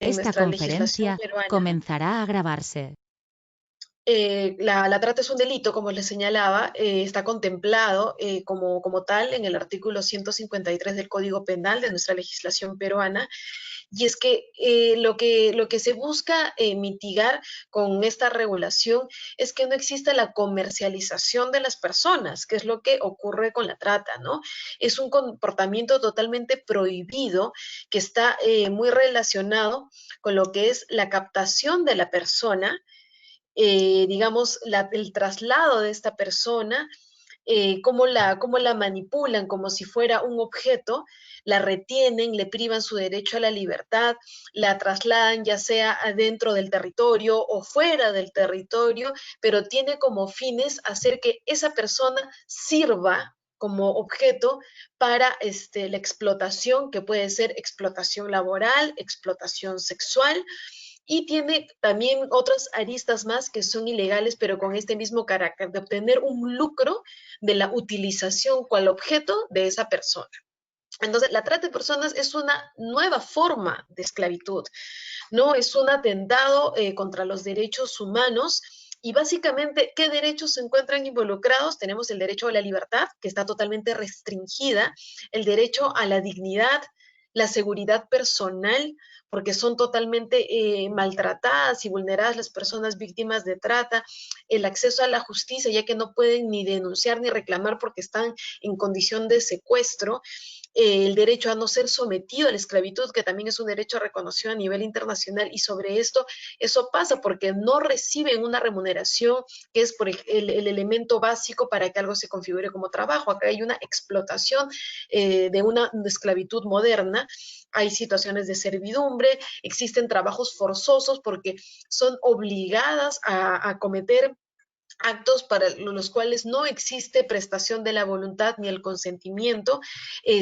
en Esta nuestra legislación conferencia peruana. comenzará a grabarse. La trata es un delito, como les señalaba, está contemplado como tal en el artículo 153 del Código Penal de nuestra legislación peruana. Y es que lo que se busca mitigar con esta regulación es que no exista la comercialización de las personas, que es lo que ocurre con la trata, ¿no? Es un comportamiento totalmente prohibido que está muy relacionado con lo que es la captación de la persona, digamos, el traslado de esta persona, cómo la manipulan como si fuera un objeto, la retienen, le privan su derecho a la libertad, la trasladan ya sea adentro del territorio o fuera del territorio, pero tiene como fines hacer que esa persona sirva como objeto para la explotación, que puede ser explotación laboral, explotación sexual, y tiene también otras aristas más que son ilegales, pero con este mismo carácter de obtener un lucro de la utilización cual objeto de esa persona. Entonces, la trata de personas es una nueva forma de esclavitud, ¿no? Es un atentado contra los derechos humanos. Y básicamente, ¿qué derechos se encuentran involucrados? Tenemos el derecho a la libertad, que está totalmente restringida, el derecho a la dignidad, la seguridad personal, porque son totalmente maltratadas y vulneradas las personas víctimas de trata, el acceso a la justicia, ya que no pueden ni denunciar ni reclamar porque están en condición de secuestro, el derecho a no ser sometido a la esclavitud, que también es un derecho reconocido a nivel internacional, y sobre esto, eso pasa porque no reciben una remuneración que es por el elemento básico para que algo se configure como trabajo. Acá hay una explotación de una esclavitud moderna, hay situaciones de servidumbre, existen trabajos forzosos porque son obligadas a cometer actos para los cuales no existe prestación de la voluntad ni el consentimiento,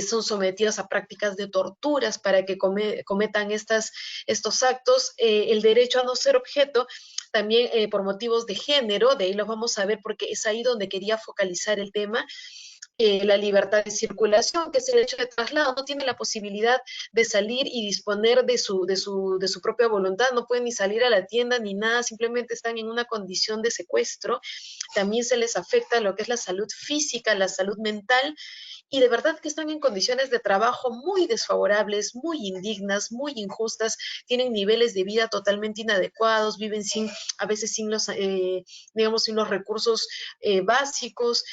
son sometidos a prácticas de torturas para que cometan estos actos, el derecho a no ser objeto, también por motivos de género, de ahí los vamos a ver porque es ahí donde quería focalizar el tema, la libertad de circulación, que es el hecho de traslado, no tiene la posibilidad de salir y disponer de su propia voluntad, no pueden ni salir a la tienda ni nada, simplemente están en una condición de secuestro. También se les afecta lo que es la salud física, la salud mental, y de verdad que están en condiciones de trabajo muy desfavorables, muy indignas, muy injustas, tienen niveles de vida totalmente inadecuados, viven a veces digamos, sin los recursos básicos,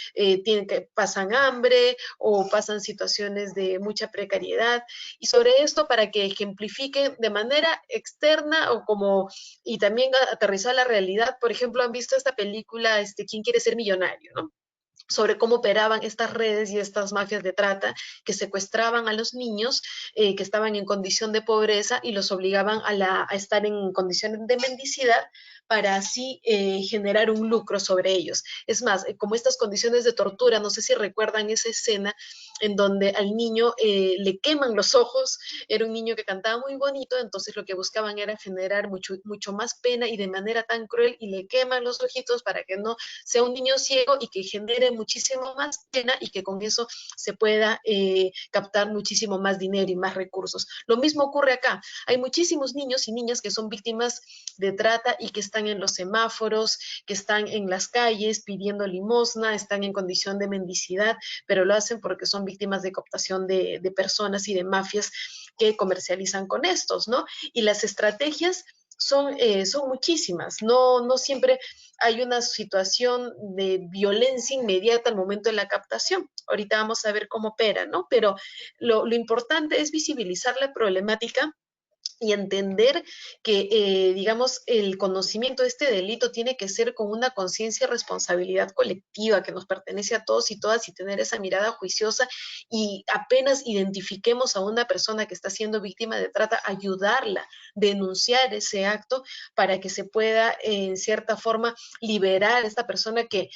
pasan hambre o pasan situaciones de mucha precariedad. Y sobre esto, para que ejemplifique de manera externa y también aterrizar la realidad, por ejemplo, han visto esta película, ¿Quién quiere ser millonario?, ¿no? Sobre cómo operaban estas redes y estas mafias de trata que secuestraban a los niños que estaban en condición de pobreza y los obligaban a estar en condiciones de mendicidad para así generar un lucro sobre ellos. Es más, como estas condiciones de tortura, no sé si recuerdan esa escena en donde al niño le queman los ojos, era un niño que cantaba muy bonito, entonces lo que buscaban era generar mucho, mucho más pena y de manera tan cruel, y le queman los ojitos para que no sea un niño ciego y que genere muchísimo más pena y que con eso se pueda captar muchísimo más dinero y más recursos. Lo mismo ocurre acá. Hay muchísimos niños y niñas que son víctimas de trata y que están en los semáforos, que están en las calles pidiendo limosna, están en condición de mendicidad, pero lo hacen porque son víctimas de cooptación de personas y de mafias que comercializan con estos, ¿no? Y las estrategias son muchísimas, no siempre hay una situación de violencia inmediata al momento de la captación. Ahorita vamos a ver cómo opera, ¿no? Pero lo importante es visibilizar la problemática y entender que, digamos, el conocimiento de este delito tiene que ser con una conciencia y responsabilidad colectiva que nos pertenece a todos y todas, y tener esa mirada juiciosa, y apenas identifiquemos a una persona que está siendo víctima de trata, ayudarla, denunciar ese acto para que se pueda, en cierta forma, liberar a esta persona que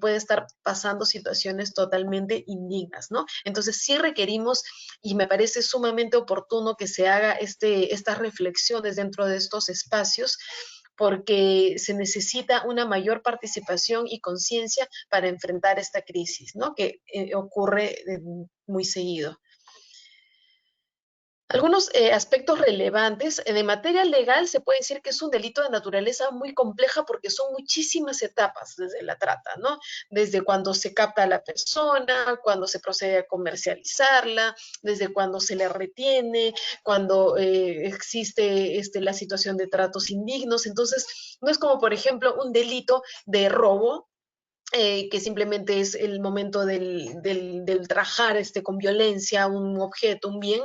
puede estar pasando situaciones totalmente indignas, ¿no? Entonces sí requerimos, y me parece sumamente oportuno que se haga estas reflexiones dentro de estos espacios, porque se necesita una mayor participación y conciencia para enfrentar esta crisis, ¿no? Que ocurre muy seguido. Algunos aspectos relevantes. De materia legal se puede decir que es un delito de naturaleza muy compleja porque son muchísimas etapas desde la trata, ¿no? Desde cuando se capta a la persona, cuando se procede a comercializarla, desde cuando se le retiene, cuando existe la situación de tratos indignos. Entonces, no es como, por ejemplo, un delito de robo, que simplemente es el momento del trajar con violencia un objeto, un bien,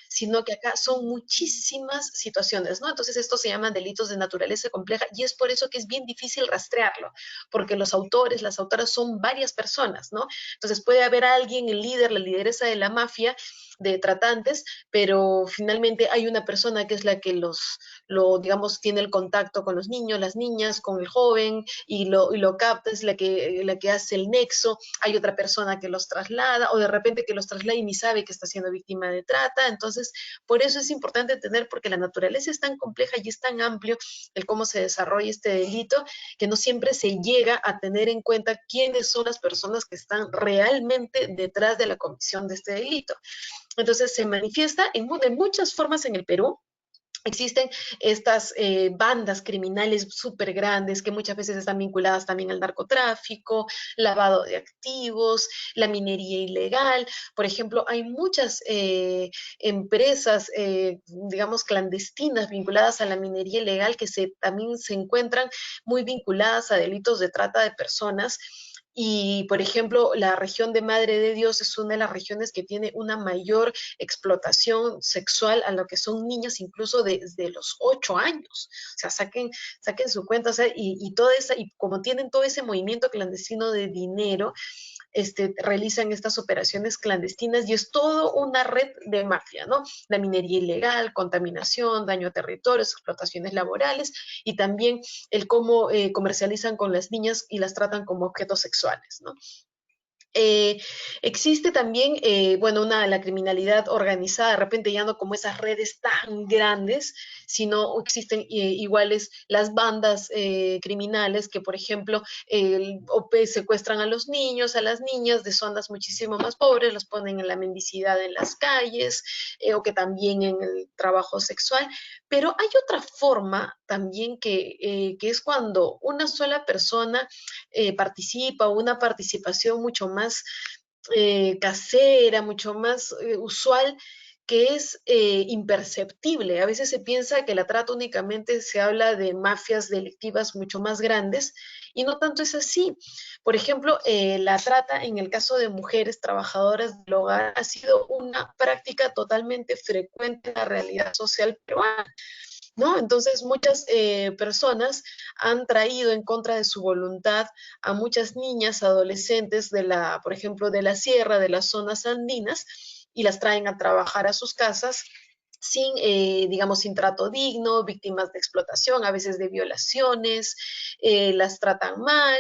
sino que acá son muchísimas situaciones, ¿no? Entonces esto se llaman delitos de naturaleza compleja y es por eso que es bien difícil rastrearlo, porque los autores, las autoras son varias personas, ¿no? Entonces puede haber alguien, el líder, la lideresa de la mafia, de tratantes, pero finalmente hay una persona que es la que digamos, tiene el contacto con los niños, las niñas, con el joven, y lo capta, es la que hace el nexo. Hay otra persona que los traslada, o de repente que los traslada y ni sabe que está siendo víctima de trata. Entonces, por eso es importante entender, porque la naturaleza es tan compleja y es tan amplio el cómo se desarrolla este delito, que no siempre se llega a tener en cuenta quiénes son las personas que están realmente detrás de la comisión de este delito. Entonces, se manifiesta de muchas formas en el Perú. Existen estas bandas criminales súper grandes que muchas veces están vinculadas también al narcotráfico, lavado de activos, la minería ilegal. Por ejemplo, hay muchas empresas, digamos, clandestinas vinculadas a la minería ilegal que también se encuentran muy vinculadas a delitos de trata de personas. Y, por ejemplo, la región de Madre de Dios es una de las regiones que tiene una mayor explotación sexual a lo que son niñas incluso desde los 8 años. O sea, saquen su cuenta, o sea, y como tienen todo ese movimiento clandestino de dinero, realizan estas operaciones clandestinas y es todo una red de mafia, ¿no? La minería ilegal, contaminación, daño a territorios, explotaciones laborales y también el cómo comercializan con las niñas y las tratan como objetos sexuales, ¿no? Eh, Existe también, bueno, la criminalidad organizada, de repente ya no como esas redes tan grandes, sino existen iguales las bandas criminales que, por ejemplo, secuestran a los niños, a las niñas de zonas muchísimo más pobres, los ponen en la mendicidad en las calles, o que también en el trabajo sexual. Pero hay otra forma también que es cuando una sola persona participa, o una participación mucho más casera, mucho más usual, que es imperceptible. A veces se piensa que la trata únicamente se habla de mafias delictivas mucho más grandes y no tanto es así. Por ejemplo, la trata en el caso de mujeres trabajadoras del hogar ha sido una práctica totalmente frecuente en la realidad social peruana, ¿no? Entonces muchas personas han traído en contra de su voluntad a muchas niñas, adolescentes por ejemplo, de la sierra, de las zonas andinas, y las traen a trabajar a sus casas sin, digamos, sin trato digno, víctimas de explotación, a veces de violaciones, las tratan mal,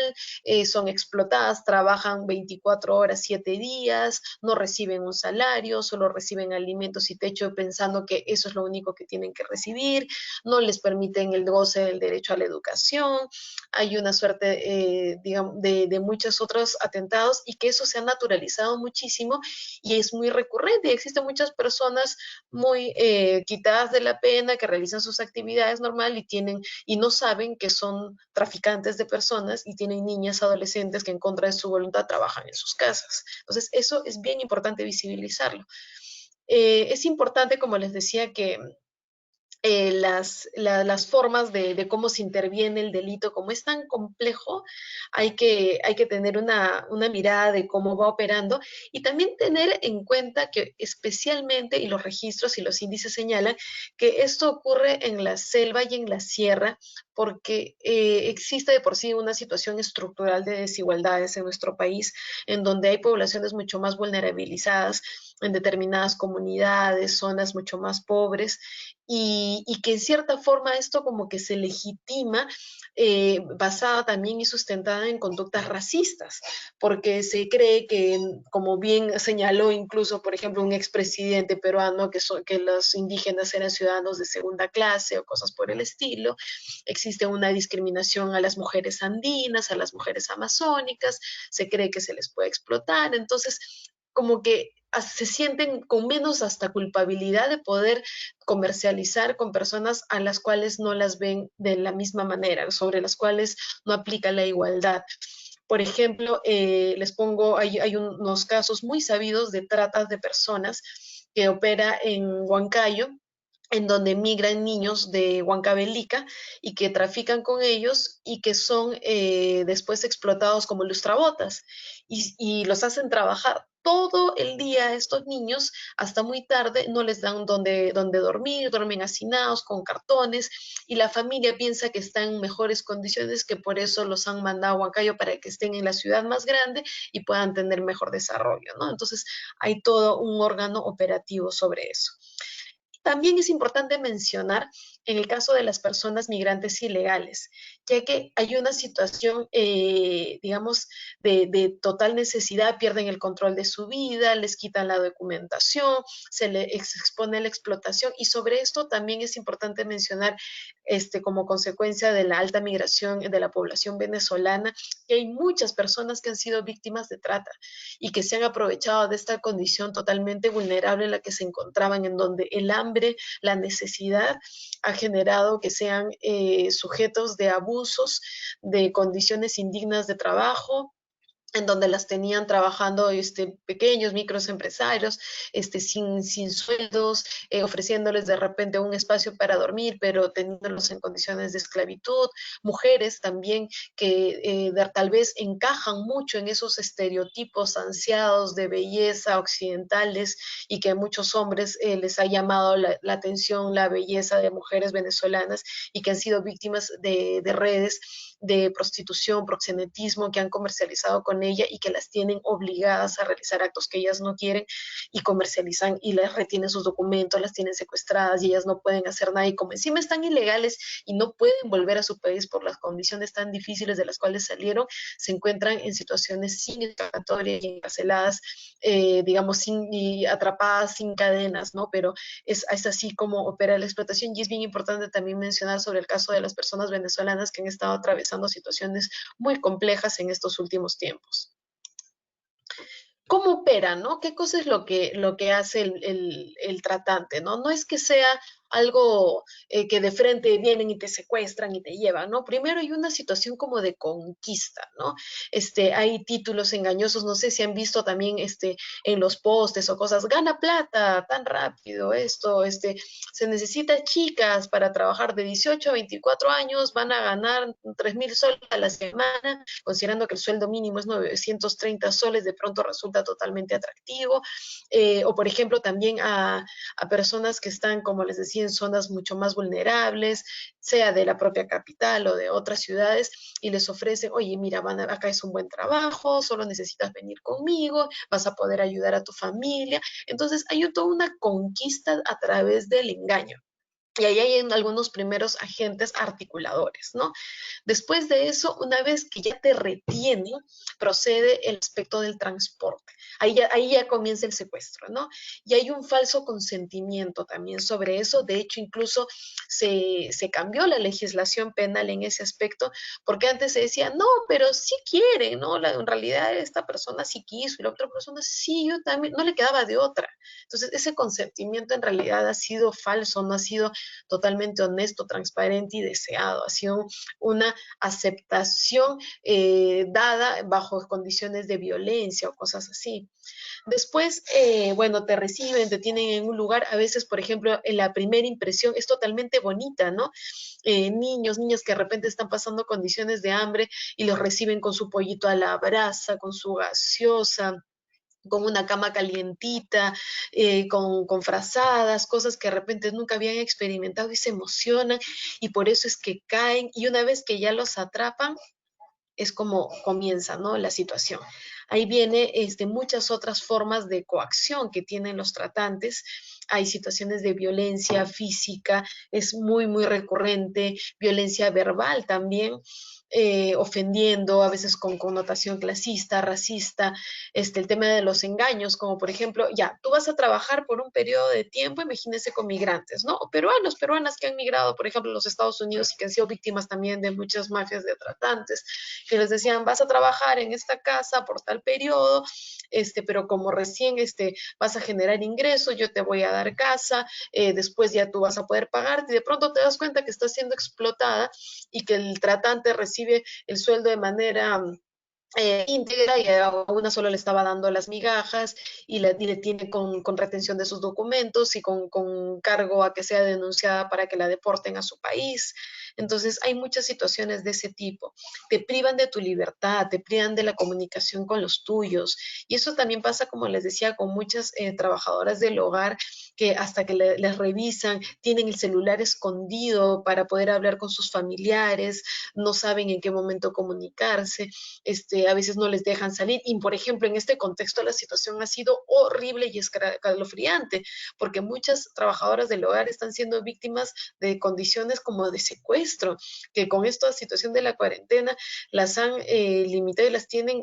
son explotadas, trabajan 24 horas, 7 días, no reciben un salario, solo reciben alimentos y techo pensando que eso es lo único que tienen que recibir, no les permiten el goce del derecho a la educación, hay una suerte, digamos, de muchos otros atentados y que eso se ha naturalizado muchísimo y es muy recurrente. Existen muchas personas muy quitadas de la pena, que realizan sus actividades normal y no saben que son traficantes de personas y tienen niñas, adolescentes que en contra de su voluntad trabajan en sus casas. Entonces, eso es bien importante visibilizarlo. Es importante, como les decía, que las formas de cómo se interviene el delito, como es tan complejo, hay que tener una mirada de cómo va operando y también tener en cuenta que especialmente, y los registros y los índices señalan, que esto ocurre en la selva y en la sierra porque existe de por sí una situación estructural de desigualdades en nuestro país, en donde hay poblaciones mucho más vulnerabilizadas en determinadas comunidades, zonas mucho más pobres, y que en cierta forma esto como que se legitima, basada también y sustentada en conductas racistas, porque se cree que, como bien señaló incluso, por ejemplo, un expresidente peruano, que los indígenas eran ciudadanos de segunda clase o cosas por el estilo, existe una discriminación a las mujeres andinas, a las mujeres amazónicas, se cree que se les puede explotar, entonces como que se sienten con menos hasta culpabilidad de poder comercializar con personas a las cuales no las ven de la misma manera, sobre las cuales no aplica la igualdad. Por ejemplo, les pongo, hay unos casos muy sabidos de tratas de personas que opera en Huancayo, en donde migran niños de Huancavelica y que trafican con ellos y que son después explotados como lustrabotas y los hacen trabajar todo el día a estos niños hasta muy tarde, no les dan donde dormir, duermen hacinados con cartones y la familia piensa que están en mejores condiciones, que por eso los han mandado a Huancayo para que estén en la ciudad más grande y puedan tener mejor desarrollo, ¿no? Entonces hay todo un órgano operativo sobre eso. También es importante mencionar en el caso de las personas migrantes ilegales, ya que hay una situación, digamos, de total necesidad, pierden el control de su vida, les quitan la documentación, se les expone a la explotación y sobre esto también es importante mencionar, como consecuencia de la alta migración de la población venezolana, que hay muchas personas que han sido víctimas de trata y que se han aprovechado de esta condición totalmente vulnerable en la que se encontraban, en donde el hambre, la necesidad ha generado que sean sujetos de abusos, de condiciones indignas de trabajo, en donde las tenían trabajando pequeños microempresarios sin sueldos, ofreciéndoles de repente un espacio para dormir, pero teniéndolos en condiciones de esclavitud, mujeres también que tal vez encajan mucho en esos estereotipos ansiados de belleza occidentales y que a muchos hombres les ha llamado la atención la belleza de mujeres venezolanas y que han sido víctimas de redes de prostitución, proxenetismo, que han comercializado con ella y que las tienen obligadas a realizar actos que ellas no quieren y comercializan y les retienen sus documentos, las tienen secuestradas y ellas no pueden hacer nada y como encima están ilegales y no pueden volver a su país por las condiciones tan difíciles de las cuales salieron, se encuentran en situaciones sin escapatoria y encarceladas, digamos, y atrapadas sin cadenas, ¿no? Pero es así como opera la explotación y es bien importante también mencionar sobre el caso de las personas venezolanas que han estado atravesando situaciones muy complejas en estos últimos tiempos. ¿Cómo opera, no? ¿Qué cosa es lo que hace el tratante, no? No es que sea algo que de frente vienen y te secuestran y te llevan, ¿no? Primero hay una situación como de conquista, ¿no? Hay títulos engañosos, no sé si han visto también en los postes o cosas, gana plata tan rápido, se necesita chicas para trabajar de 18 a 24 años, van a ganar 3.000 soles a la semana, considerando que el sueldo mínimo es 930 soles, de pronto resulta totalmente atractivo. O por ejemplo también a personas que están, como les decía, en zonas mucho más vulnerables, sea de la propia capital o de otras ciudades, y les ofrecen, oye, mira, acá es un buen trabajo, solo necesitas venir conmigo, vas a poder ayudar a tu familia. Entonces hay toda una conquista a través del engaño. Y ahí hay algunos primeros agentes articuladores, ¿no? Después de eso, una vez que ya te retiene, procede el aspecto del transporte. Ahí ya comienza el secuestro, ¿no? Y hay un falso consentimiento también sobre eso. De hecho, incluso se cambió la legislación penal en ese aspecto, porque antes se decía, no, pero sí quiere, ¿no? En realidad esta persona sí quiso y la otra persona sí, yo también, no le quedaba de otra. Entonces, ese consentimiento en realidad ha sido falso, no ha sido totalmente honesto, transparente y deseado. Ha sido una aceptación dada bajo condiciones de violencia o cosas así. Después, bueno, te reciben, te tienen en un lugar, a veces, por ejemplo, en la primera impresión es totalmente bonita, ¿no? Niños, niñas que de repente están pasando condiciones de hambre y los reciben con su pollito a la brasa, con su gaseosa, con una cama calientita, con frazadas, cosas que de repente nunca habían experimentado y se emocionan y por eso es que caen y una vez que ya los atrapan, es como comienza, ¿no? La situación. Ahí viene muchas otras formas de coacción que tienen los tratantes, hay situaciones de violencia física, es muy, muy recurrente, violencia verbal también, ofendiendo, a veces con connotación clasista, racista, el tema de los engaños, como por ejemplo, ya, tú vas a trabajar por un periodo de tiempo, imagínense con migrantes, ¿no? O peruanos, peruanas que han migrado, por ejemplo, a los Estados Unidos y que han sido víctimas también de muchas mafias de tratantes, que les decían, vas a trabajar en esta casa por tal periodo, pero como recién vas a generar ingresos, yo te voy a dar casa, después ya tú vas a poder pagarte y de pronto te das cuenta que estás siendo explotada y que el tratante recibe el sueldo de manera íntegra y a una solo le estaba dando las migajas y le tiene con retención de sus documentos y con cargo a que sea denunciada para que la deporten a su país. Entonces hay muchas situaciones de ese tipo. Te privan de tu libertad, te privan de la comunicación con los tuyos. Y eso también pasa, como les decía, con muchas trabajadoras del hogar que hasta que les revisan, tienen el celular escondido para poder hablar con sus familiares, no saben en qué momento comunicarse, a veces no les dejan salir. Y, por ejemplo, en este contexto la situación ha sido horrible y escalofriante, porque muchas trabajadoras del hogar están siendo víctimas de condiciones como de secuestro, que con esta situación de la cuarentena las han limitado y las tienen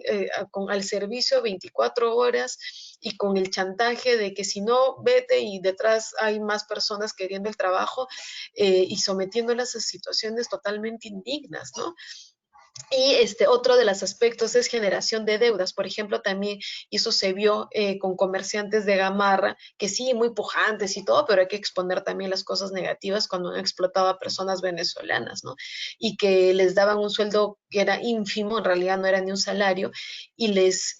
al servicio 24 horas y con el chantaje de que si no, vete y detrás hay más personas queriendo el trabajo y sometiéndolas a situaciones totalmente indignas, ¿no? Y otro de los aspectos es generación de deudas, por ejemplo, también, y eso se vio con comerciantes de Gamarra, que sí, muy pujantes y todo, pero hay que exponer también las cosas negativas cuando han explotado a personas venezolanas, ¿no? Y que les daban un sueldo que era ínfimo, en realidad no era ni un salario, y les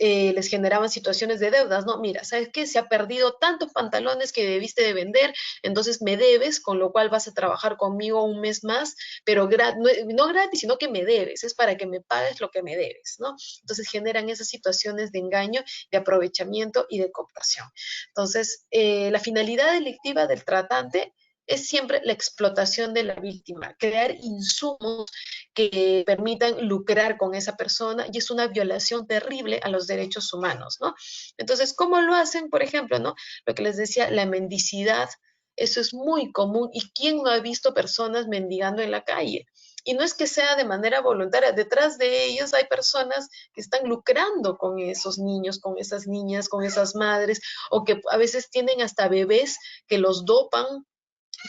generaban situaciones de deudas, ¿no? Mira, ¿sabes qué? Se ha perdido tantos pantalones que debiste de vender, entonces me debes, con lo cual vas a trabajar conmigo un mes más, pero no gratis, sino que me debes, es para que me pagues lo que me debes, ¿no? Entonces generan esas situaciones de engaño, de aprovechamiento y de cooptación. Entonces, la finalidad delictiva del tratante es siempre la explotación de la víctima, crear insumos que permitan lucrar con esa persona y es una violación terrible a los derechos humanos, ¿no? Entonces, ¿cómo lo hacen? Por ejemplo, ¿no? Lo que les decía, la mendicidad, eso es muy común. ¿Y quién no ha visto personas mendigando en la calle? Y no es que sea de manera voluntaria, detrás de ellos hay personas que están lucrando con esos niños, con esas niñas, con esas madres, o que a veces tienen hasta bebés que los dopan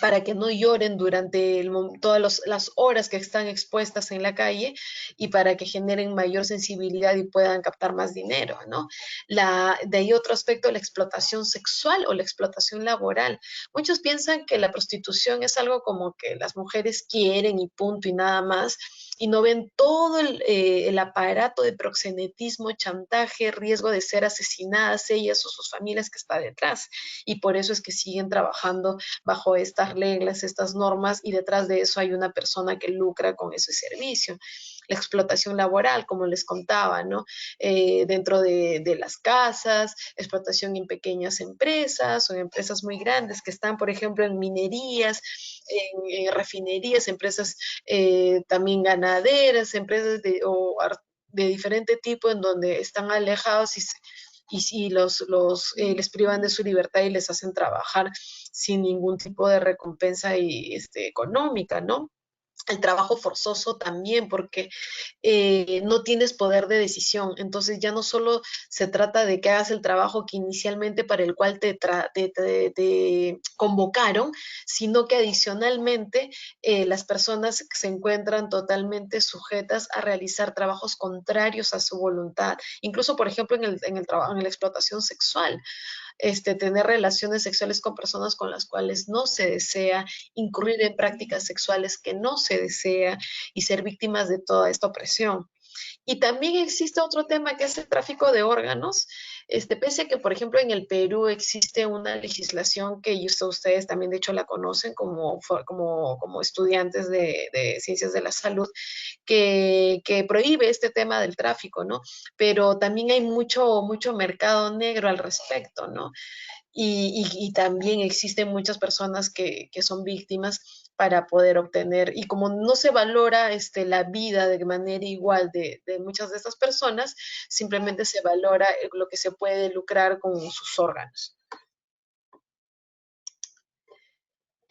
para que no lloren durante todas las horas que están expuestas en la calle y para que generen mayor sensibilidad y puedan captar más dinero, ¿no? De ahí otro aspecto, la explotación sexual o la explotación laboral. Muchos piensan que la prostitución es algo como que las mujeres quieren y punto y nada más, y no ven todo el aparato de proxenetismo, chantaje, riesgo de ser asesinadas ellas o sus familias que está detrás. Y por eso es que siguen trabajando bajo estas reglas, estas normas, y detrás de eso hay una persona que lucra con ese servicio. La explotación laboral, como les contaba, ¿no? Dentro de las casas, explotación en pequeñas empresas o en empresas muy grandes que están, por ejemplo, en minerías, en refinerías, empresas también ganaderas, empresas de diferente tipo en donde están alejados y si les privan de su libertad y les hacen trabajar sin ningún tipo de recompensa económica, ¿no? El trabajo forzoso también, porque no tienes poder de decisión. Entonces ya no solo se trata de que hagas el trabajo que inicialmente para el cual te convocaron, sino que adicionalmente las personas se encuentran totalmente sujetas a realizar trabajos contrarios a su voluntad. Incluso, por ejemplo, en el trabajo, en la explotación sexual, tener relaciones sexuales con personas con las cuales no se desea, incurrir en prácticas sexuales que no se desea y ser víctimas de toda esta opresión. Y también existe otro tema que es el tráfico de órganos. Pese a que, por ejemplo, en el Perú existe una legislación que ustedes también, de hecho, la conocen como estudiantes de ciencias de la salud, que prohíbe este tema del tráfico, ¿no? Pero también hay mucho mercado negro al respecto, ¿no? Y también existen muchas personas que son víctimas para poder obtener, y como no se valora la vida de manera igual de muchas de estas personas, simplemente se valora lo que se puede lucrar con sus órganos.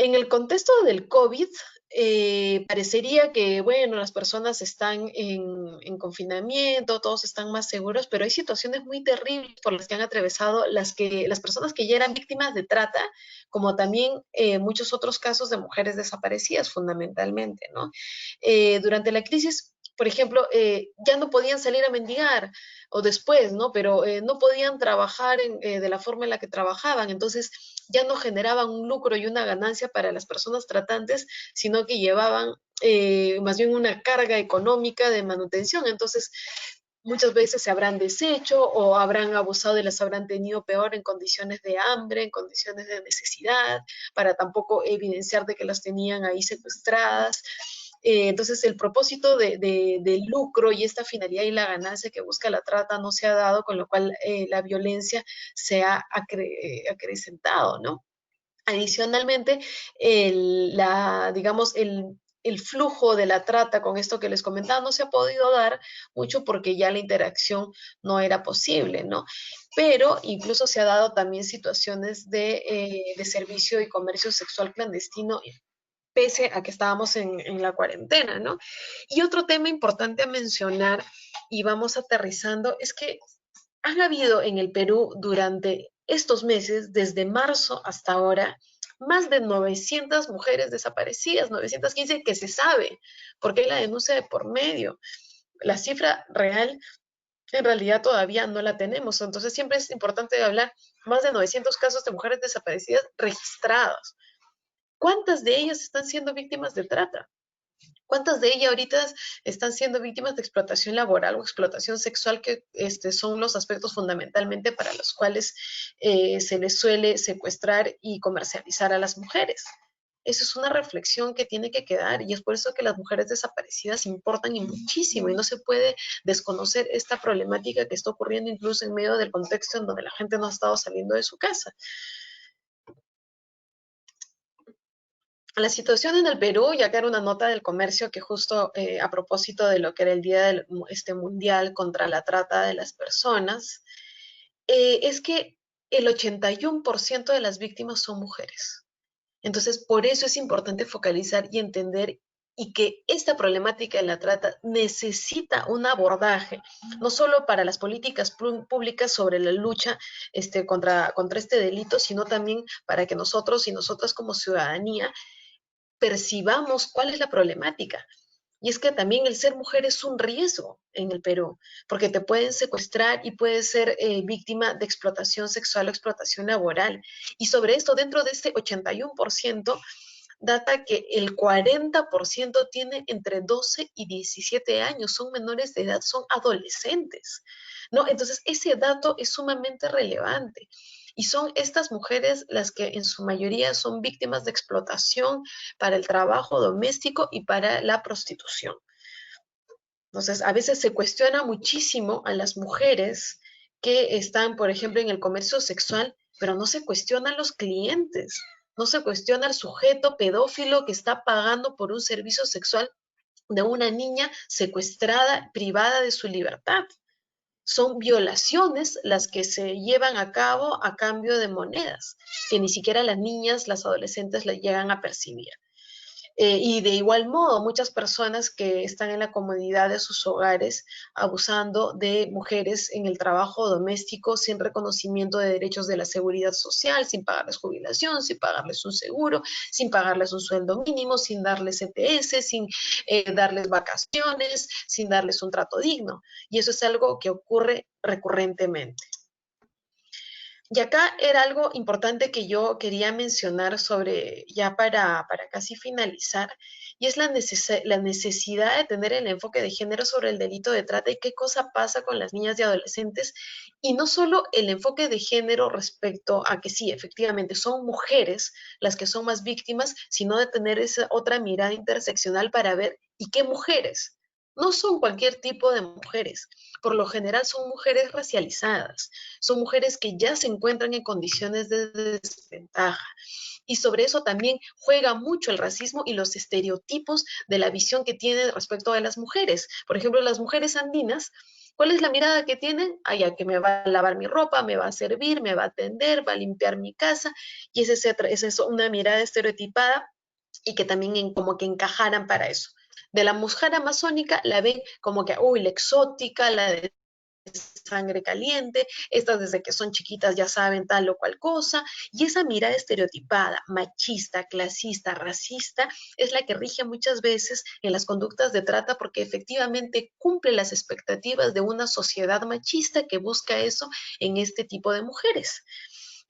En el contexto del COVID, parecería que, bueno, las personas están en confinamiento, todos están más seguros, pero hay situaciones muy terribles por las que han atravesado las personas que ya eran víctimas de trata, como también muchos otros casos de mujeres desaparecidas, fundamentalmente, ¿no? Durante la crisis, por ejemplo, ya no podían salir a mendigar o después, ¿no? Pero no podían trabajar de la forma en la que trabajaban, entonces ya no generaban un lucro y una ganancia para las personas tratantes, sino que llevaban más bien una carga económica de manutención. Entonces, muchas veces se habrán deshecho o habrán abusado y las habrán tenido peor en condiciones de hambre, en condiciones de necesidad, para tampoco evidenciar de que las tenían ahí secuestradas. Entonces, el propósito del lucro y esta finalidad y la ganancia que busca la trata no se ha dado, con lo cual la violencia se ha acrecentado, ¿no? Adicionalmente, digamos, el flujo de la trata con esto que les comentaba no se ha podido dar mucho porque ya la interacción no era posible, ¿no? Pero incluso se ha dado también situaciones de servicio y comercio sexual clandestino pese a que estábamos en la cuarentena, ¿no? Y otro tema importante a mencionar, y vamos aterrizando, es que han habido en el Perú durante estos meses, desde marzo hasta ahora, más de 900 mujeres desaparecidas, 915 que se sabe, porque hay la denuncia de por medio. La cifra real en realidad todavía no la tenemos, entonces siempre es importante hablar más de 900 casos de mujeres desaparecidas registrados. ¿Cuántas de ellas están siendo víctimas de trata? ¿Cuántas de ellas ahorita están siendo víctimas de explotación laboral o explotación sexual, que son los aspectos fundamentalmente para los cuales se les suele secuestrar y comercializar a las mujeres? Eso es una reflexión que tiene que quedar y es por eso que las mujeres desaparecidas importan y muchísimo y no se puede desconocer esta problemática que está ocurriendo incluso en medio del contexto en donde la gente no ha estado saliendo de su casa. La situación en el Perú, ya que era una nota del comercio que justo a propósito de lo que era el Día Mundial contra la Trata de las Personas, es que el 81% de las víctimas son mujeres. Entonces, por eso es importante focalizar y entender y que esta problemática de la trata necesita un abordaje, no solo para las políticas públicas sobre la lucha contra este delito, sino también para que nosotros y nosotras como ciudadanía percibamos cuál es la problemática. Y es que también el ser mujer es un riesgo en el Perú, porque te pueden secuestrar y puedes ser víctima de explotación sexual o explotación laboral. Y sobre esto, dentro de este 81%, data que el 40% tiene entre 12 y 17 años, son menores de edad, son adolescentes, ¿no? Entonces, ese dato es sumamente relevante. Y son estas mujeres las que en su mayoría son víctimas de explotación para el trabajo doméstico y para la prostitución. Entonces, a veces se cuestiona muchísimo a las mujeres que están, por ejemplo, en el comercio sexual, pero no se cuestionan los clientes, no se cuestiona el sujeto pedófilo que está pagando por un servicio sexual de una niña secuestrada, privada de su libertad. Son violaciones las que se llevan a cabo a cambio de monedas, que ni siquiera las niñas, las adolescentes las llegan a percibir. Y de igual modo, muchas personas que están en la comodidad de sus hogares abusando de mujeres en el trabajo doméstico sin reconocimiento de derechos de la seguridad social, sin pagarles jubilación, sin pagarles un seguro, sin pagarles un sueldo mínimo, sin darles ETS, sin darles vacaciones, sin darles un trato digno. Y eso es algo que ocurre recurrentemente. Y acá era algo importante que yo quería mencionar sobre, ya para casi finalizar, y es la necesidad de tener el enfoque de género sobre el delito de trata y qué cosa pasa con las niñas y adolescentes, y no solo el enfoque de género respecto a que sí, efectivamente, son mujeres las que son más víctimas, sino de tener esa otra mirada interseccional para ver, ¿y qué mujeres? no son cualquier tipo de mujeres. Por lo general son mujeres racializadas, son mujeres que ya se encuentran en condiciones de desventaja. Y sobre eso también juega mucho el racismo y los estereotipos de la visión que tiene respecto a las mujeres. Por ejemplo, las mujeres andinas, ¿cuál es la mirada que tienen? Ah, ya que me va a lavar mi ropa, me va a servir, me va a atender, va a limpiar mi casa. Y esa es una mirada estereotipada y que también como que encajaran para eso. De la mujer amazónica la ven como que, uy, la exótica, la de sangre caliente, estas desde que son chiquitas ya saben tal o cual cosa, y esa mirada estereotipada, machista, clasista, racista, es la que rige muchas veces en las conductas de trata porque efectivamente cumple las expectativas de una sociedad machista que busca eso en este tipo de mujeres.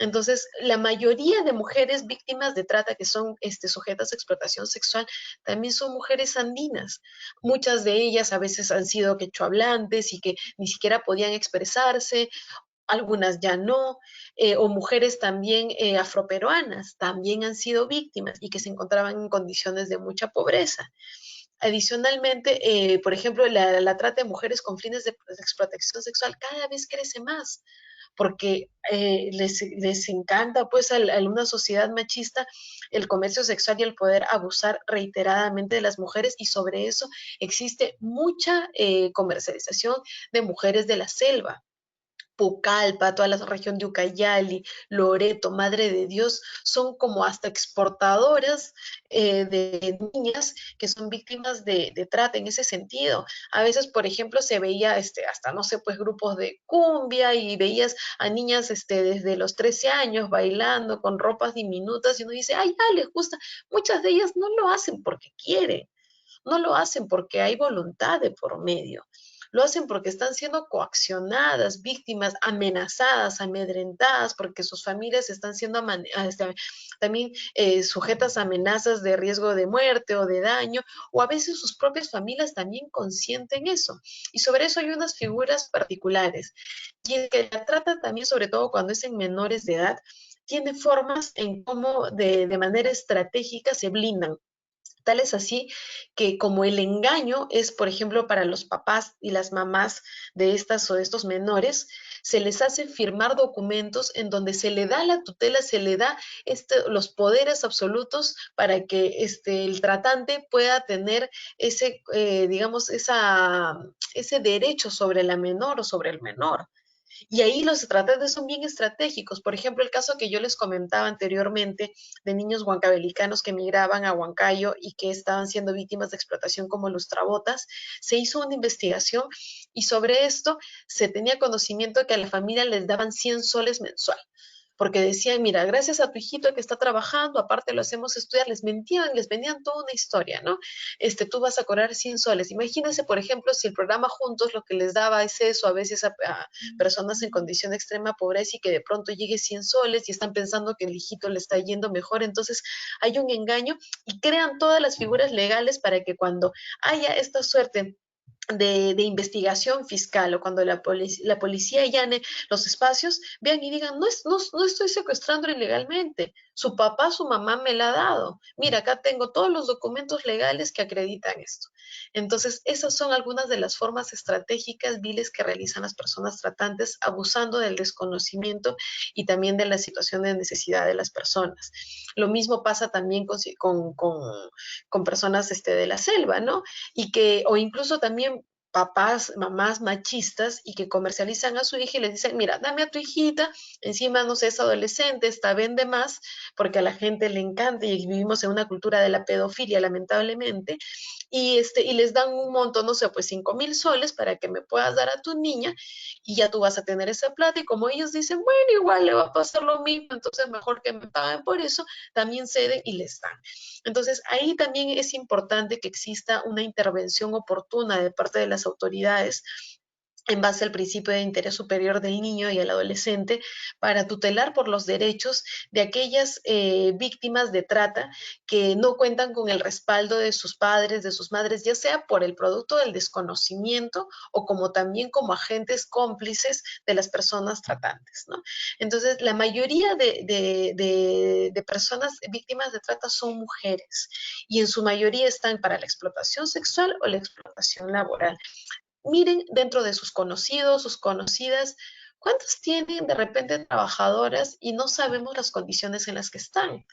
Entonces, la mayoría de mujeres víctimas de trata que son sujetas a explotación sexual también son mujeres andinas. Muchas de ellas a veces han sido quechohablantes y que ni siquiera podían expresarse, algunas ya no, o mujeres también afroperuanas también han sido víctimas y que se encontraban en condiciones de mucha pobreza. Adicionalmente, por ejemplo, la trata de mujeres con fines de explotación sexual cada vez crece más porque les encanta pues a una sociedad machista el comercio sexual y el poder abusar reiteradamente de las mujeres y sobre eso existe mucha comercialización de mujeres de la selva. Pucallpa, toda la región de Ucayali, Loreto, Madre de Dios, son como hasta exportadoras de niñas que son víctimas de trata en ese sentido. A veces, por ejemplo, se veía hasta, no sé, pues grupos de cumbia y veías a niñas desde los 13 años bailando con ropas diminutas y uno dice, ay, ya les gusta. Muchas de ellas no lo hacen porque quieren, no lo hacen porque hay voluntad de por medio. Lo hacen porque están siendo coaccionadas, víctimas, amenazadas, amedrentadas, porque sus familias están siendo también sujetas a amenazas de riesgo de muerte o de daño, o a veces sus propias familias también consienten eso. Y sobre eso hay unas figuras particulares. Y el que la trata también, sobre todo cuando es en menores de edad, tiene formas en cómo de manera estratégica se blindan. Tal es así que como el engaño es, por ejemplo, para los papás y las mamás de estas o de estos menores, se les hace firmar documentos en donde se le da la tutela, se le da los poderes absolutos para que el tratante pueda tener digamos, ese derecho sobre la menor o sobre el menor. Y ahí los tratantes son bien estratégicos. Por ejemplo, el caso que yo les comentaba anteriormente de niños huancavelicanos que migraban a Huancayo y que estaban siendo víctimas de explotación como lustrabotas, se hizo una investigación y sobre esto se tenía conocimiento que a la familia les daban 100 soles mensual porque decían, mira, gracias a tu hijito que está trabajando, aparte lo hacemos estudiar, les mentían, les vendían toda una historia, ¿no? Tú vas a cobrar 100 soles. Imagínense, por ejemplo, si el programa Juntos lo que les daba es eso a veces a personas en condición de extrema pobreza y que de pronto llegue 100 soles y están pensando que el hijito le está yendo mejor, entonces hay un engaño y crean todas las figuras legales para que cuando haya esta suerte de investigación fiscal o cuando la policía allane los espacios, vean y digan, no estoy secuestrando ilegalmente, su papá, su mamá me la ha dado, mira, acá tengo todos los documentos legales que acreditan esto. Entonces, esas son algunas de las formas estratégicas viles que realizan las personas tratantes abusando del desconocimiento y también de la situación de necesidad de las personas. Lo mismo pasa también con personas de la selva, ¿no? O incluso también papás, mamás machistas y que comercializan a su hija y les dicen, mira, dame a tu hijita, encima no sé, es adolescente, esta vende más, porque a la gente le encanta y vivimos en una cultura de la pedofilia, lamentablemente, y les dan un monto, no sé, pues 5,000 soles para que me puedas dar a tu niña y ya tú vas a tener esa plata y como ellos dicen, bueno, igual le va a pasar lo mismo, entonces mejor que me paguen por eso, también ceden y les dan. Entonces, ahí también es importante que exista una intervención oportuna de parte de las autoridades en base al principio de interés superior del niño y al adolescente, para tutelar por los derechos de aquellas víctimas de trata que no cuentan con el respaldo de sus padres, de sus madres, ya sea por el producto del desconocimiento o como también como agentes cómplices de las personas tratantes, ¿no? Entonces, la mayoría de personas víctimas de trata son mujeres y en su mayoría están para la explotación sexual o la explotación laboral. Miren dentro de sus conocidos, sus conocidas, cuántas tienen de repente trabajadoras y no sabemos las condiciones en las que están.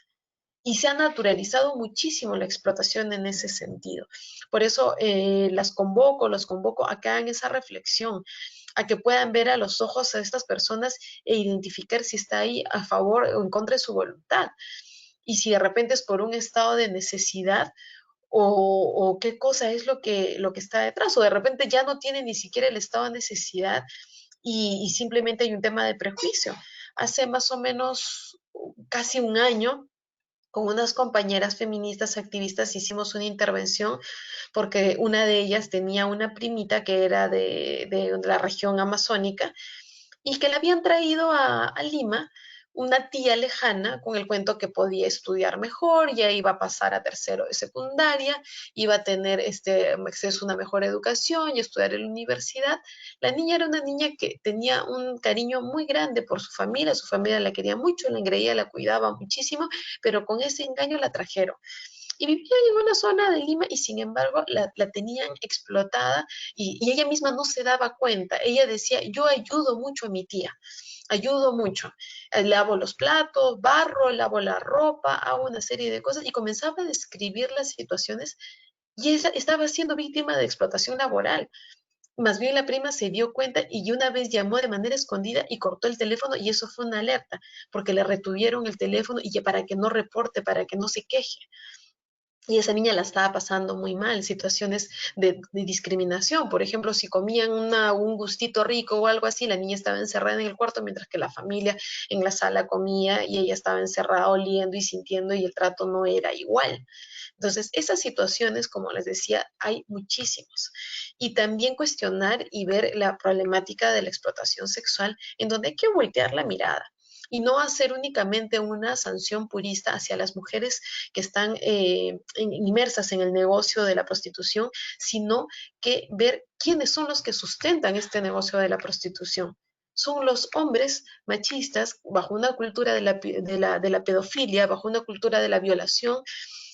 Y se ha naturalizado muchísimo la explotación en ese sentido. Por eso los convoco a que hagan esa reflexión, a que puedan ver a los ojos a estas personas e identificar si está ahí a favor o en contra de su voluntad. Y si de repente es por un estado de necesidad, o qué cosa es lo que está detrás, o de repente ya no tiene ni siquiera el estado de necesidad y simplemente hay un tema de prejuicio. Hace más o menos casi un año, con unas compañeras feministas activistas hicimos una intervención porque una de ellas tenía una primita que era de la región amazónica y que la habían traído a Lima una tía lejana con el cuento que podía estudiar mejor, ya iba a pasar a tercero de secundaria, iba a tener acceso a una mejor educación y estudiar en la universidad. La niña era una niña que tenía un cariño muy grande por su familia la quería mucho, la engreía, la cuidaba muchísimo, pero con ese engaño la trajeron y vivía en una zona de Lima y sin embargo la tenían explotada y ella misma no se daba cuenta. Ella decía, yo ayudo mucho a mi tía, ayudo mucho, lavo los platos, barro, lavo la ropa, hago una serie de cosas y comenzaba a describir las situaciones y esa estaba siendo víctima de explotación laboral. Más bien la prima se dio cuenta y una vez llamó de manera escondida y cortó el teléfono y eso fue una alerta porque le retuvieron el teléfono y ya para que no reporte, para que no se queje. Y esa niña la estaba pasando muy mal, situaciones de discriminación. Por ejemplo, si comían un gustito rico o algo así, la niña estaba encerrada en el cuarto mientras que la familia en la sala comía y ella estaba encerrada oliendo y sintiendo y el trato no era igual. Entonces, esas situaciones, como les decía, hay muchísimos. Y también cuestionar y ver la problemática de la explotación sexual en donde hay que voltear la mirada y no hacer únicamente una sanción purista hacia las mujeres que están inmersas en el negocio de la prostitución, sino que ver quiénes son los que sustentan este negocio de la prostitución. Son los hombres machistas bajo una cultura de la pedofilia, bajo una cultura de la violación,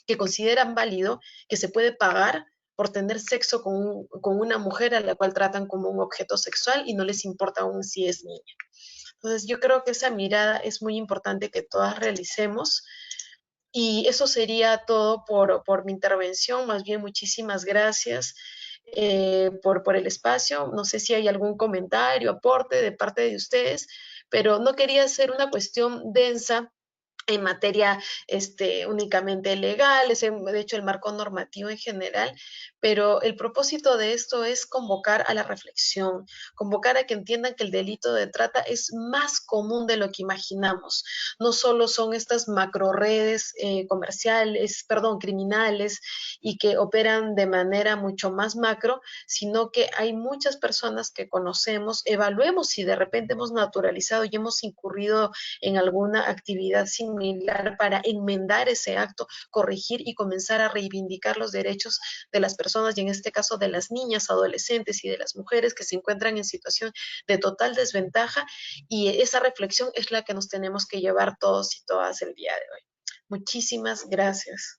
que consideran válido que se puede pagar por tener sexo con una mujer a la cual tratan como un objeto sexual y no les importa aún si es niña. Entonces yo creo que esa mirada es muy importante que todas realicemos y eso sería todo por mi intervención. Más bien, muchísimas gracias por el espacio. No sé si hay algún comentario, aporte de parte de ustedes, pero no quería hacer una cuestión densa en materia únicamente legal, de hecho el marco normativo en general, pero el propósito de esto es convocar a la reflexión, convocar a que entiendan que el delito de trata es más común de lo que imaginamos. No solo son estas macro redes comerciales, perdón, criminales y que operan de manera mucho más macro, sino que hay muchas personas que conocemos, evaluemos si de repente hemos naturalizado y hemos incurrido en alguna actividad similar para enmendar ese acto, corregir y comenzar a reivindicar los derechos de las personas y en este caso de las niñas, adolescentes y de las mujeres que se encuentran en situación de total desventaja y esa reflexión es la que nos tenemos que llevar todos y todas el día de hoy. Muchísimas gracias.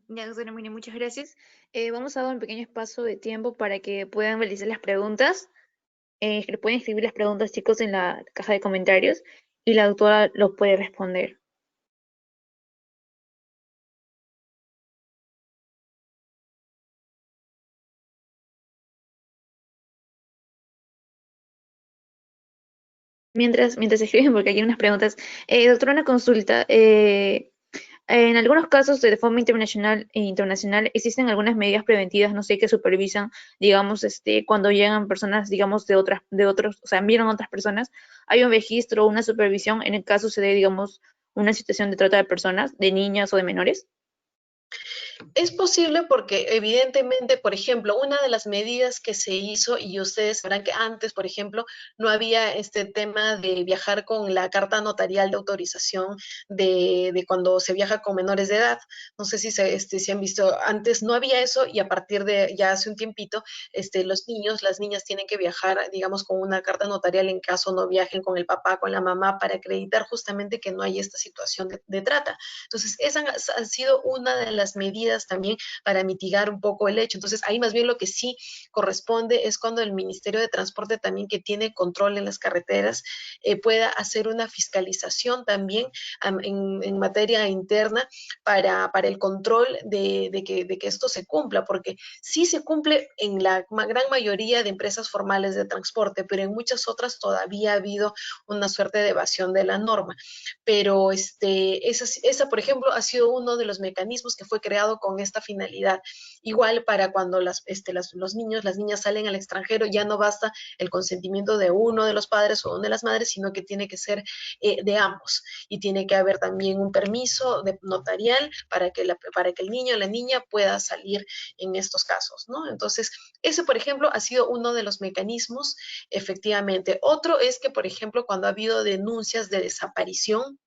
Ya, doctora Miriam, muchas gracias. Vamos a dar un pequeño espacio de tiempo para que puedan realizar las preguntas. Que pueden escribir las preguntas, chicos, en la caja de comentarios y la doctora lo puede responder. Mientras escriben, porque aquí hay unas preguntas. Doctora, una consulta. En algunos casos de forma internacional e internacional existen algunas medidas preventivas, no sé, que supervisan, digamos, cuando llegan personas, digamos, de otros, o sea, envían a otras personas, hay un registro, una supervisión en el caso se dé, digamos, una situación de trata de personas, de niñas o de menores? Es posible porque evidentemente, por ejemplo, una de las medidas que se hizo, y ustedes sabrán que antes, por ejemplo, no había este tema de viajar con la carta notarial de autorización de cuando se viaja con menores de edad. No sé si se han visto, antes no había eso y a partir de ya hace un tiempito, los niños, las niñas tienen que viajar, digamos, con una carta notarial en caso no viajen con el papá, con la mamá, para acreditar justamente que no hay esta situación de trata. Entonces, esa ha sido una de las medidas también para mitigar un poco el hecho. Entonces, ahí más bien lo que sí corresponde es cuando el Ministerio de Transporte también, que tiene control en las carreteras, pueda hacer una fiscalización también en materia interna para el control de que esto se cumpla, porque sí se cumple en la gran mayoría de empresas formales de transporte, pero en muchas otras todavía ha habido una suerte de evasión de la norma. Pero esa, por ejemplo, ha sido uno de los mecanismos que fue creado con esta finalidad. Igual para cuando los niños, las niñas salen al extranjero, ya no basta el consentimiento de uno de los padres o una de las madres, sino que tiene que ser de ambos. Y tiene que haber también un permiso notarial para que el niño o la niña pueda salir en estos casos, ¿no? Entonces, ese, por ejemplo, ha sido uno de los mecanismos, efectivamente. Otro es que, por ejemplo, cuando ha habido denuncias de desaparición,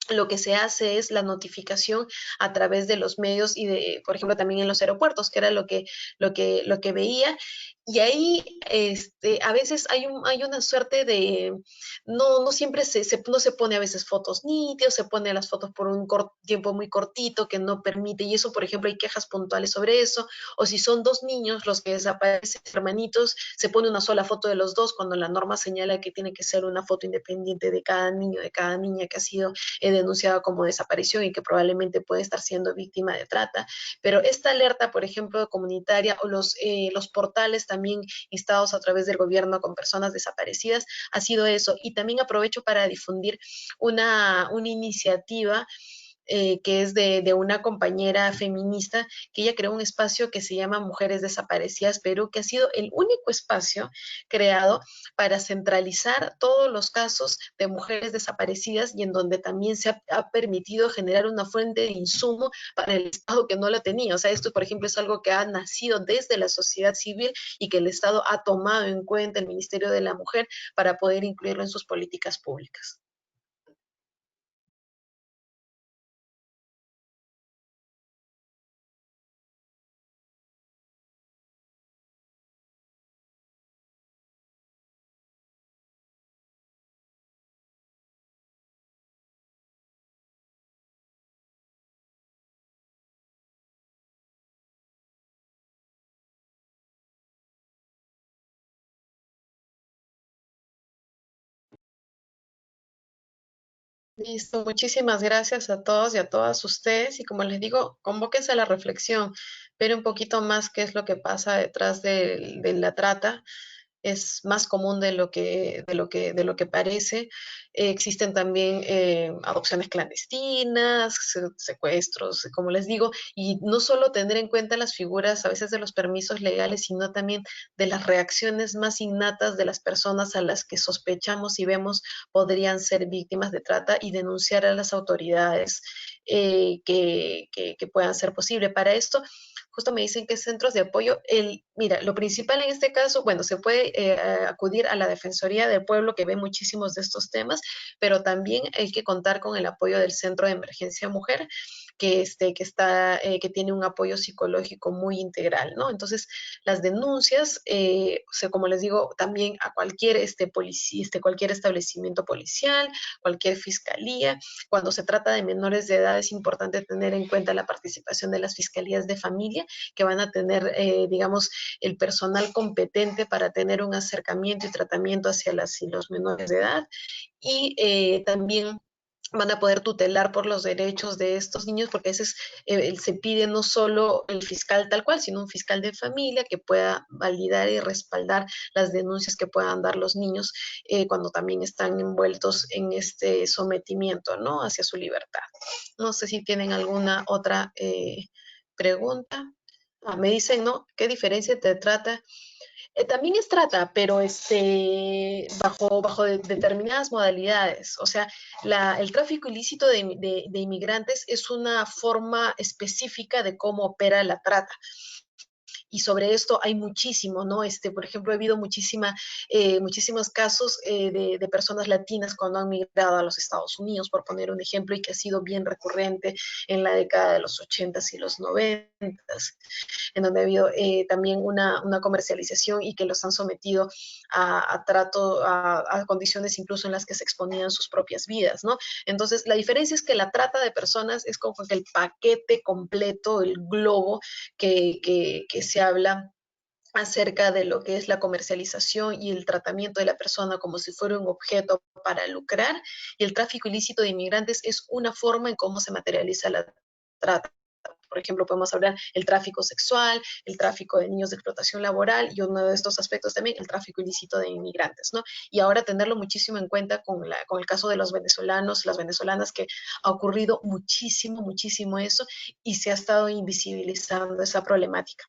lo que se hace es la notificación a través de los medios y de, por ejemplo, también en los aeropuertos, que era lo que veía. Y ahí a veces hay una suerte de, no siempre no se pone a veces fotos nítidas, se pone las fotos por un tiempo muy cortito que no permite, y eso, por ejemplo, hay quejas puntuales sobre eso, o si son dos niños los que desaparecen, hermanitos, se pone una sola foto de los dos cuando la norma señala que tiene que ser una foto independiente de cada niño, de cada niña que ha sido denunciado como desaparición y que probablemente puede estar siendo víctima de trata. Pero esta alerta, por ejemplo, comunitaria, o los portales también instados a través del gobierno con personas desaparecidas, ha sido eso. Y también aprovecho para difundir una iniciativa que es de una compañera feminista, que ella creó un espacio que se llama Mujeres Desaparecidas Perú, que ha sido el único espacio creado para centralizar todos los casos de mujeres desaparecidas, y en donde también se ha permitido generar una fuente de insumo para el Estado que no la tenía. O sea, esto, por ejemplo, es algo que ha nacido desde la sociedad civil y que el Estado ha tomado en cuenta, el Ministerio de la Mujer, para poder incluirlo en sus políticas públicas. Listo, muchísimas gracias a todos y a todas ustedes. Y como les digo, convóquense a la reflexión, ver un poquito más qué es lo que pasa detrás de la trata. Es más común de lo que parece. Existen también adopciones clandestinas, secuestros, como les digo, y no solo tener en cuenta las figuras a veces de los permisos legales, sino también de las reacciones más innatas de las personas a las que sospechamos y vemos podrían ser víctimas de trata, y denunciar a las autoridades que puedan ser posible. Para esto, justo me dicen que centros de apoyo, mira, lo principal en este caso, bueno, se puede acudir a la Defensoría del Pueblo, que ve muchísimos de estos temas, pero también hay que contar con el apoyo del Centro de Emergencia Mujer, que tiene un apoyo psicológico muy integral, ¿no? Entonces, las denuncias, como les digo, también a cualquier policía, cualquier establecimiento policial, cualquier fiscalía. Cuando se trata de menores de edad, es importante tener en cuenta la participación de las fiscalías de familia, que van a tener, digamos, el personal competente para tener un acercamiento y tratamiento hacia las y los menores de edad. Y también van a poder tutelar por los derechos de estos niños, porque a veces se pide no solo el fiscal tal cual, sino un fiscal de familia que pueda validar y respaldar las denuncias que puedan dar los niños cuando también están envueltos en este sometimiento, ¿no?, hacia su libertad. No sé si tienen alguna otra pregunta. Me dicen, ¿no? ¿Qué diferencia te trata También es trata, pero bajo determinadas modalidades. O sea, el tráfico ilícito de inmigrantes es una forma específica de cómo opera la trata. Y sobre esto hay muchísimo, ¿no? Por ejemplo, ha habido muchísimos casos de personas latinas cuando han migrado a los Estados Unidos, por poner un ejemplo, y que ha sido bien recurrente en la década de los 80s y los 90s, en donde ha habido también una comercialización y que los han sometido a trato, a condiciones incluso en las que se exponían sus propias vidas, ¿no? Entonces, la diferencia es que la trata de personas es como que el paquete completo, el globo que se habla acerca de lo que es la comercialización y el tratamiento de la persona como si fuera un objeto para lucrar, y el tráfico ilícito de inmigrantes es una forma en cómo se materializa la trata. Por ejemplo, podemos hablar del tráfico sexual, el tráfico de niños de explotación laboral y uno de estos aspectos también, el tráfico ilícito de inmigrantes, ¿no? Y ahora tenerlo muchísimo en cuenta con el caso de los venezolanos, las venezolanas, que ha ocurrido muchísimo, muchísimo eso y se ha estado invisibilizando esa problemática.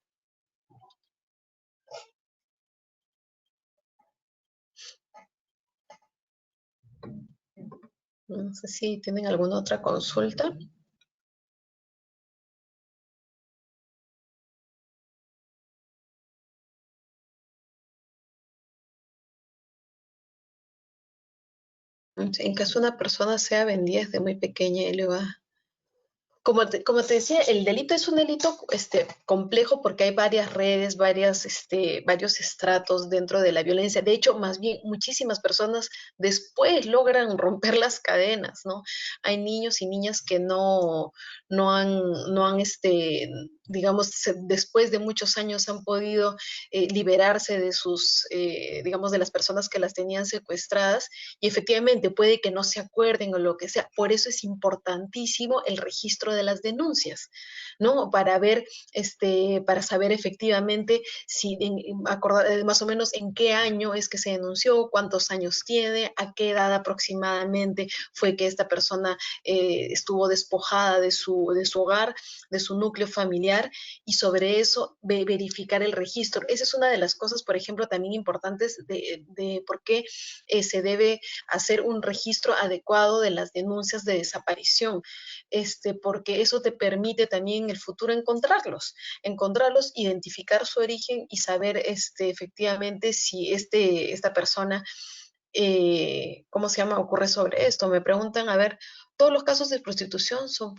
No sé si tienen alguna otra consulta. En caso de una persona sea vendida desde muy pequeña y le va. Como te decía, el delito es un delito complejo porque hay varias redes, varios estratos dentro de la violencia. De hecho, más bien, muchísimas personas después logran romper las cadenas, ¿no? Hay niños y niñas que no han, digamos, después de muchos años han podido liberarse de digamos, de las personas que las tenían secuestradas, y efectivamente puede que no se acuerden o lo que sea. Por eso es importantísimo el registro de las denuncias, ¿no? Para saber efectivamente si más o menos en qué año es que se denunció, cuántos años tiene, a qué edad aproximadamente fue que esta persona estuvo despojada de su hogar, de su núcleo familiar, y sobre eso verificar el registro. Esa es una de las cosas, por ejemplo, también importantes de por qué se debe hacer un registro adecuado de las denuncias de desaparición, porque eso te permite también en el futuro encontrarlos, identificar su origen y saber efectivamente si esta persona, ¿cómo se llama?, ocurre sobre esto. Me preguntan, a ver, ¿todos los casos de prostitución son?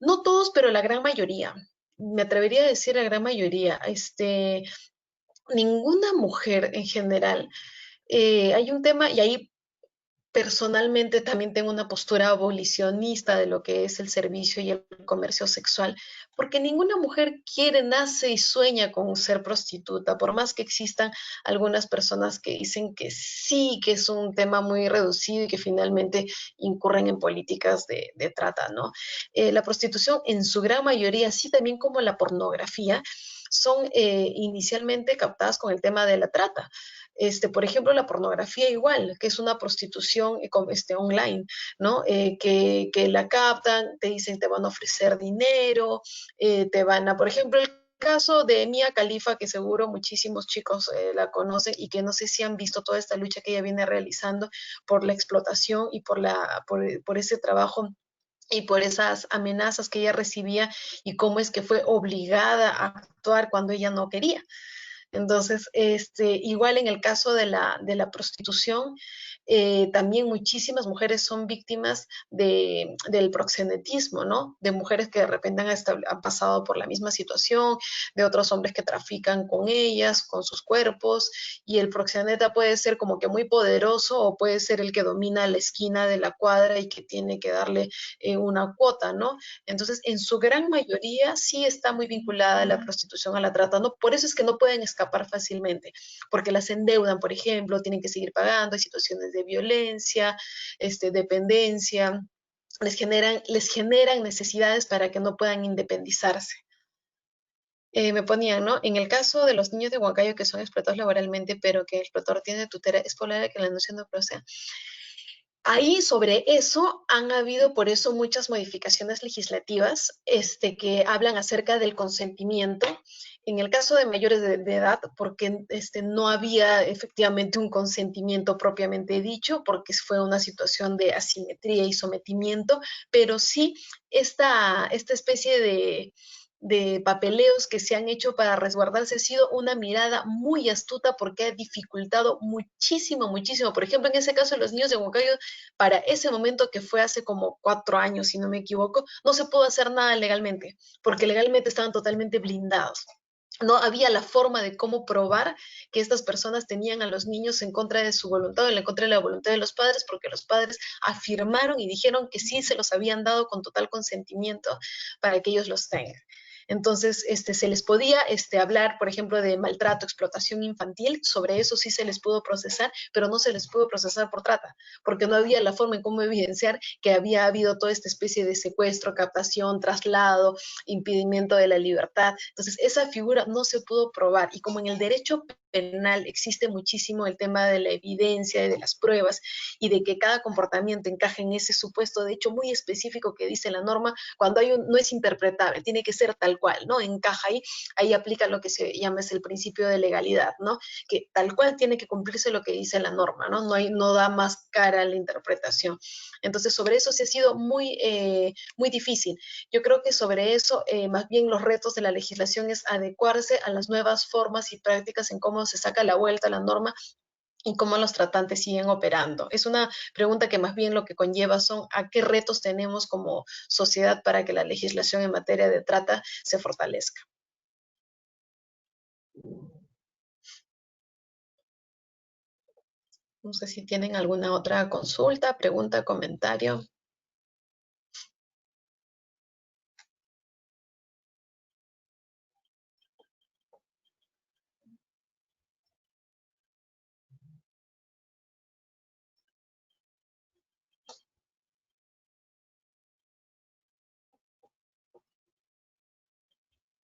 No todos, pero la gran mayoría. Me atrevería a decir la gran mayoría. Ninguna mujer en general. Hay un tema, y ahí personalmente también tengo una postura abolicionista de lo que es el servicio y el comercio sexual, porque ninguna mujer quiere, nace y sueña con ser prostituta, por más que existan algunas personas que dicen que sí, que es un tema muy reducido y que finalmente incurren en políticas de trata, ¿no? La prostitución en su gran mayoría, sí, también como la pornografía, son inicialmente captadas con el tema de la trata. Por ejemplo, la pornografía igual, que es una prostitución online, ¿no? Que la captan, te dicen te van a ofrecer dinero, por ejemplo, el caso de Mia Khalifa, que seguro muchísimos chicos la conocen y que no sé si han visto toda esta lucha que ella viene realizando por la explotación y por ese trabajo y por esas amenazas que ella recibía, y cómo es que fue obligada a actuar cuando ella no quería. Entonces, igual en el caso de la prostitución, también muchísimas mujeres son víctimas del proxenetismo, ¿no? De mujeres que de repente han pasado por la misma situación, de otros hombres que trafican con ellas, con sus cuerpos, y el proxeneta puede ser como que muy poderoso, o puede ser el que domina la esquina de la cuadra y que tiene que darle una cuota, ¿no? Entonces, en su gran mayoría sí está muy vinculada la prostitución a la trata, ¿no? Por eso es que no pueden escapar fácilmente, porque las endeudan, por ejemplo, tienen que seguir pagando, hay situaciones de violencia, dependencia, les generan necesidades para que no puedan independizarse. Me ponían, ¿no? En el caso de los niños de Huancayo que son explotados laboralmente, pero que el explotador tiene tutela, es probable que la denuncia no proceda. Ahí sobre eso han habido por eso muchas modificaciones legislativas que hablan acerca del consentimiento. En el caso de mayores de edad, porque no había efectivamente un consentimiento propiamente dicho, porque fue una situación de asimetría y sometimiento, pero sí esta especie de papeleos que se han hecho para resguardarse ha sido una mirada muy astuta porque ha dificultado muchísimo, muchísimo. Por ejemplo, en ese caso de los niños de Huancayo, para ese momento que fue hace como 4 años, si no me equivoco, no se pudo hacer nada legalmente, porque legalmente estaban totalmente blindados. No había la forma de cómo probar que estas personas tenían a los niños en contra de su voluntad o en contra de la voluntad de los padres, porque los padres afirmaron y dijeron que sí se los habían dado con total consentimiento para que ellos los tengan. Entonces, se les podía hablar, por ejemplo, de maltrato, explotación infantil, sobre eso sí se les pudo procesar, pero no se les pudo procesar por trata, porque no había la forma en cómo evidenciar que había habido toda esta especie de secuestro, captación, traslado, impedimento de la libertad. Entonces, esa figura no se pudo probar. Y como en el derecho penal existe muchísimo el tema de la evidencia y de las pruebas y de que cada comportamiento encaje en ese supuesto de hecho muy específico que dice la norma, cuando no es interpretable, tiene que ser tal cual, ¿no? Encaja ahí aplica lo que se llama es el principio de legalidad, ¿no? Que tal cual tiene que cumplirse lo que dice la norma, ¿no? No da más cara a la interpretación. Entonces, sobre eso sí ha sido muy difícil. Yo creo que sobre eso, más bien los retos de la legislación es adecuarse a las nuevas formas y prácticas en cómo se saca la vuelta a la norma y cómo los tratantes siguen operando. Es una pregunta que más bien lo que conlleva son a qué retos tenemos como sociedad para que la legislación en materia de trata se fortalezca. No sé si tienen alguna otra consulta, pregunta, comentario.